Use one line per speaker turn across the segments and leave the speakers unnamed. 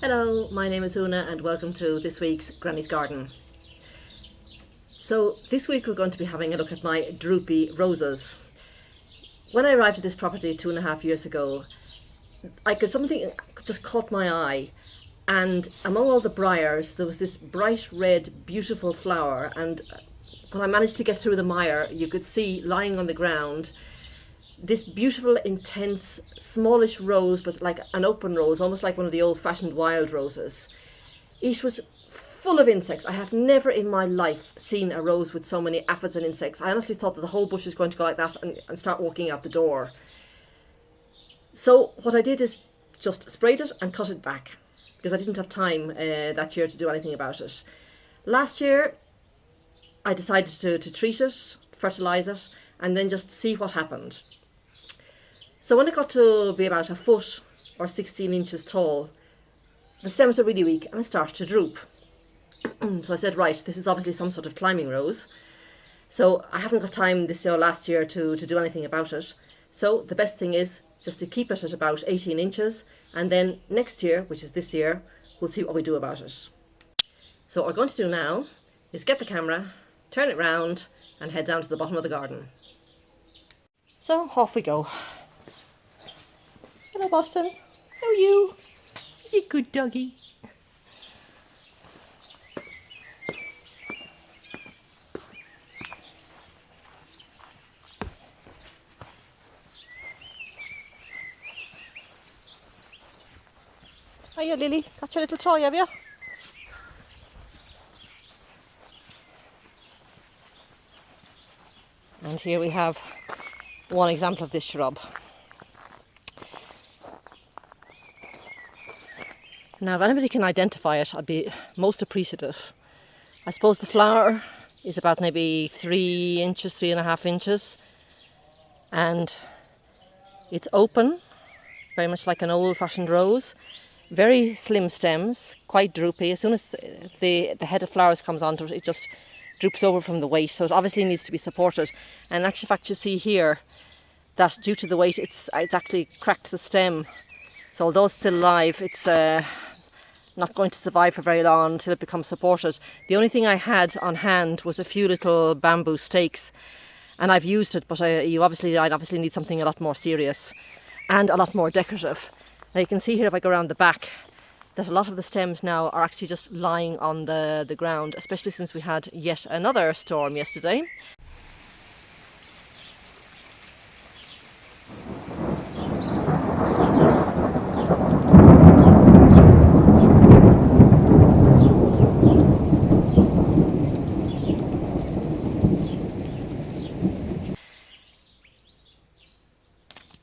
Hello, my name is Una and welcome to this week's Granny's Garden. So this week we're going to be having a look at my droopy roses. When I arrived at this property 2.5 years ago, something just caught my eye, and among all the briars there was this bright red beautiful flower, and when I managed to get through the mire you could see lying on the ground this beautiful, intense, smallish rose, but like an open rose, almost like one of the old-fashioned wild roses. It was full of insects. I have never in my life seen a rose with so many aphids and insects. I honestly thought that the whole bush was going to go like that and start walking out the door. So what I did is just sprayed it and cut it back, because I didn't have time that year to do anything about it. Last year, I decided to treat it, fertilise it, and then just see what happened. So when it got to be about a foot or 16 inches tall, the stems were really weak and it started to droop. So I said, right, this is obviously some sort of climbing rose. So I haven't got time this year or last year to do anything about it. So the best thing is just to keep it at about 18 inches. And then next year, which is this year, we'll see what we do about it. So what we're going to do now is get the camera, turn it round and head down to the bottom of the garden. So off we go. Hello, Boston. How are you? Is you a good doggy? Hiya, Lily. Got your little toy, have you? And here we have one example of this shrub. Now, if anybody can identify it, I'd be most appreciative. I suppose the flower is about maybe 3 inches, 3.5 inches. And it's open, very much like an old-fashioned rose. Very slim stems, quite droopy. As soon as the head of flowers comes onto it, it just droops over from the weight. So it obviously needs to be supported. And in actual fact, you see here that due to the weight, it's actually cracked the stem. So although it's still alive, it's not going to survive for very long until it becomes supported. The only thing I had on hand was a few little bamboo stakes, and I've used it, but I'd obviously need something a lot more serious and a lot more decorative. Now you can see here, if I go around the back, that a lot of the stems now are actually just lying on the ground, especially since we had yet another storm yesterday.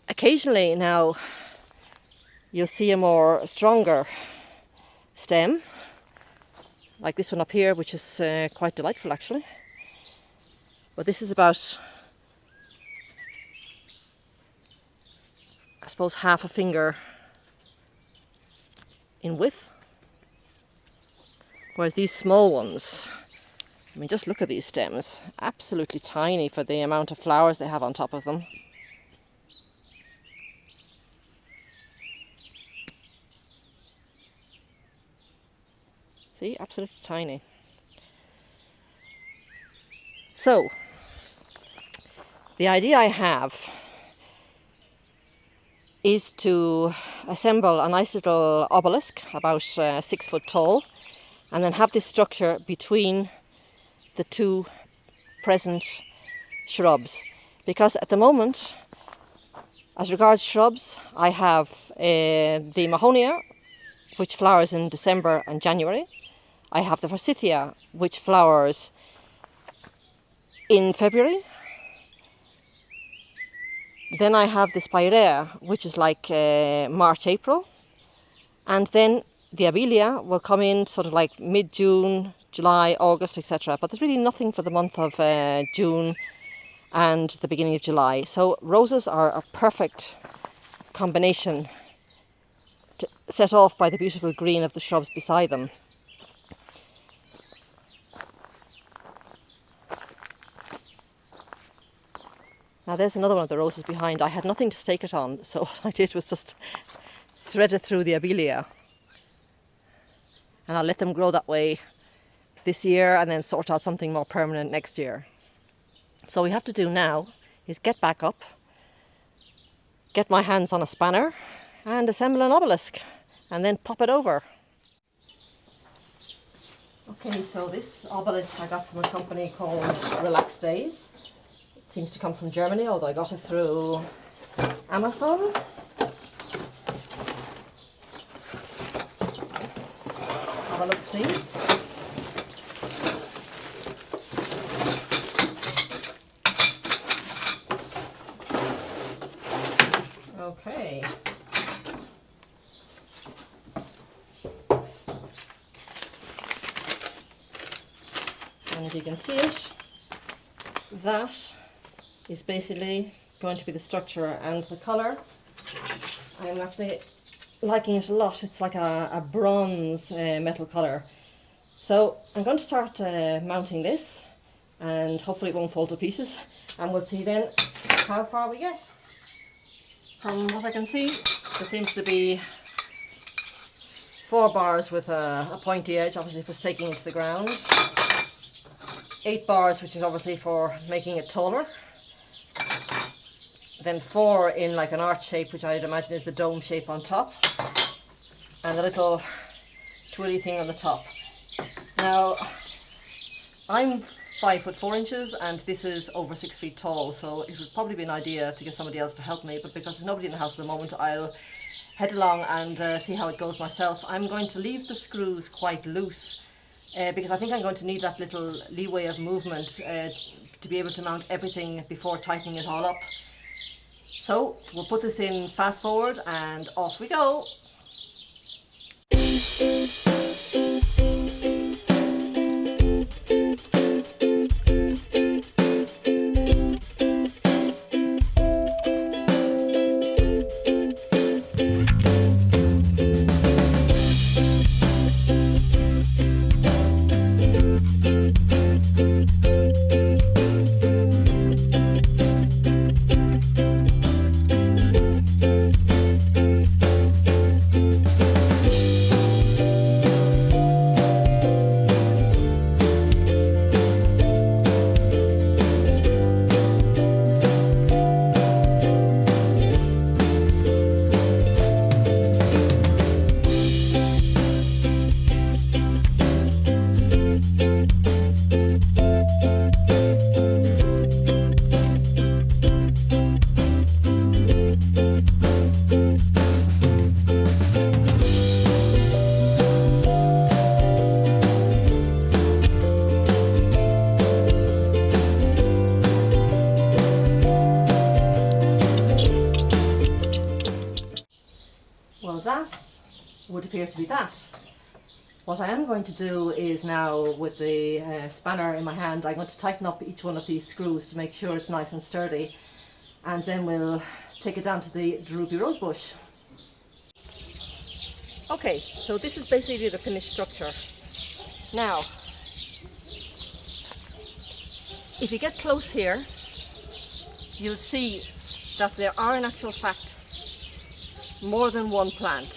Occasionally now you'll see a more stronger stem, like this one up here, which is quite delightful actually. But this is about, I suppose, half a finger in width. Whereas these small ones, I mean, just look at these stems, absolutely tiny for the amount of flowers they have on top of them. See, absolutely tiny. So, the idea I have is to assemble a nice little obelisk, about 6 foot tall, and then have this structure between the two present shrubs. Because at the moment, as regards shrubs, I have the Mahonia, which flowers in December and January. I have the Forsythia, which flowers in February. Then I have the Spirea, which is like March, April. And then the Abelia will come in sort of like mid-June, July, August, etc. But there's really nothing for the month of June and the beginning of July. So roses are a perfect combination, set off by the beautiful green of the shrubs beside them. Now there's another one of the roses behind. I had nothing to stake it on, so what I did was just thread it through the Abelia. and I'll let them grow that way this year and then sort out something more permanent next year. So what we have to do now is get back up, get my hands on a spanner and assemble an obelisk and then pop it over. Okay, so this obelisk I got from a company called Relax Days. It seems to come from Germany, although I got it through Amazon. Have a look, see. Okay. And if you can see it, that is basically going to be the structure, and the colour, I'm actually liking it a lot. It's like a bronze metal colour. So I'm going to start mounting this, and hopefully it won't fall to pieces, and we'll see then how far we get. From what I can see, there seems to be 4 bars with a pointy edge, obviously for staking it to the ground. 8 bars, which is obviously for making it taller. Then 4 in like an arch shape, which I'd imagine is the dome shape on top. And a little twirly thing on the top. Now, I'm 5'4" and this is over 6 feet tall, so it would probably be an idea to get somebody else to help me, but because there's nobody in the house at the moment, I'll head along and see how it goes myself. I'm going to leave the screws quite loose because I think I'm going to need that little leeway of movement to be able to mount everything before tightening it all up. So we'll put this in fast forward and off we go. Well, that would appear to be that. What I am going to do is now, with the spanner in my hand, I'm going to tighten up each one of these screws to make sure it's nice and sturdy, and then we'll take it down to the droopy rose bush. Okay, so this is basically the finished structure. Now, if you get close here, you'll see that there are in actual fact more than one plant.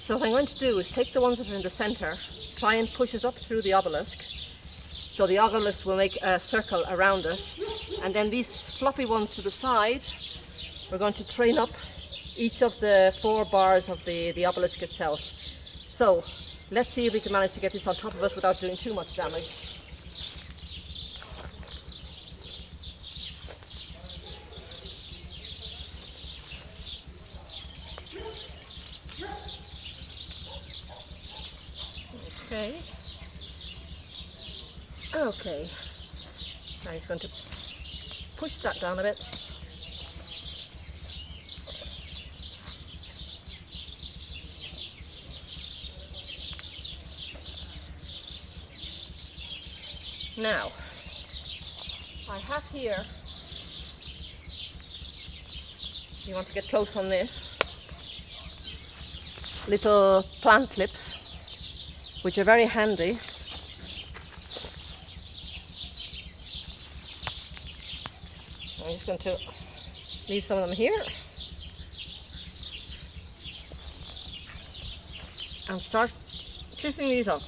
So what I'm going to do is take the ones that are in the center, try and push it up through the obelisk, so the obelisk will make a circle around it, and then these floppy ones to the side, we're going to train up each of the 4 bars of the obelisk itself. So let's see if we can manage to get this on top of it without doing too much damage. Okay, now he's going to push that down a bit. Now, I have here, you want to get close on this, little plant clips, which are very handy. I'm just going to leave some of them here and start Picking these up.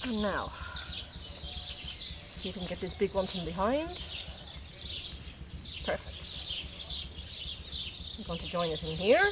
And now, see if we can get this big one from behind. Perfect. I'm going to join it in here.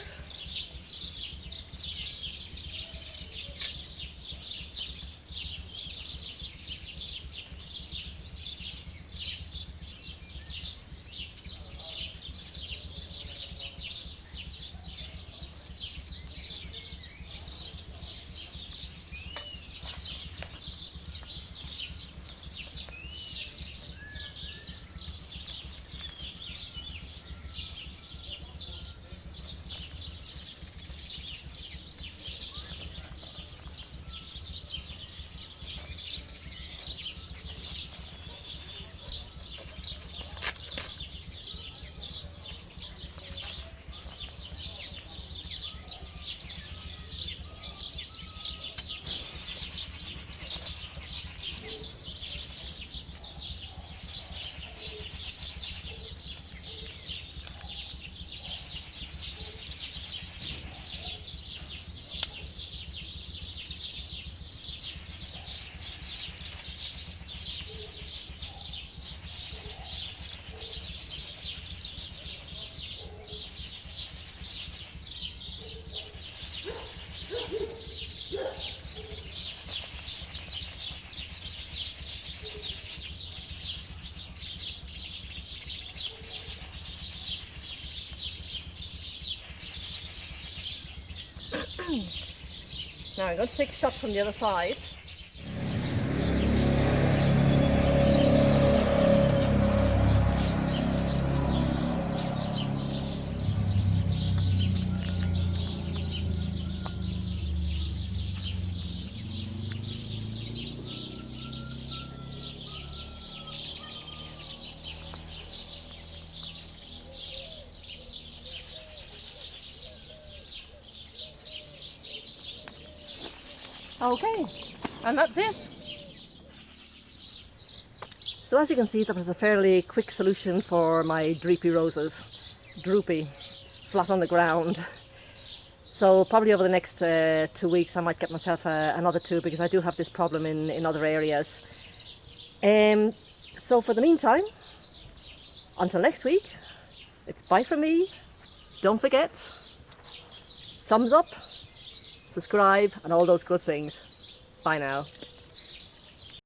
Now I'm going to take a shot from the other side. Okay, and that's it. So as you can see, that was a fairly quick solution for my droopy roses. Droopy, flat on the ground. So probably over the next 2 weeks I might get myself another two, because I do have this problem in other areas. So for the meantime, until next week, it's bye from me. Don't forget, thumbs up, subscribe, and all those good things. Bye now.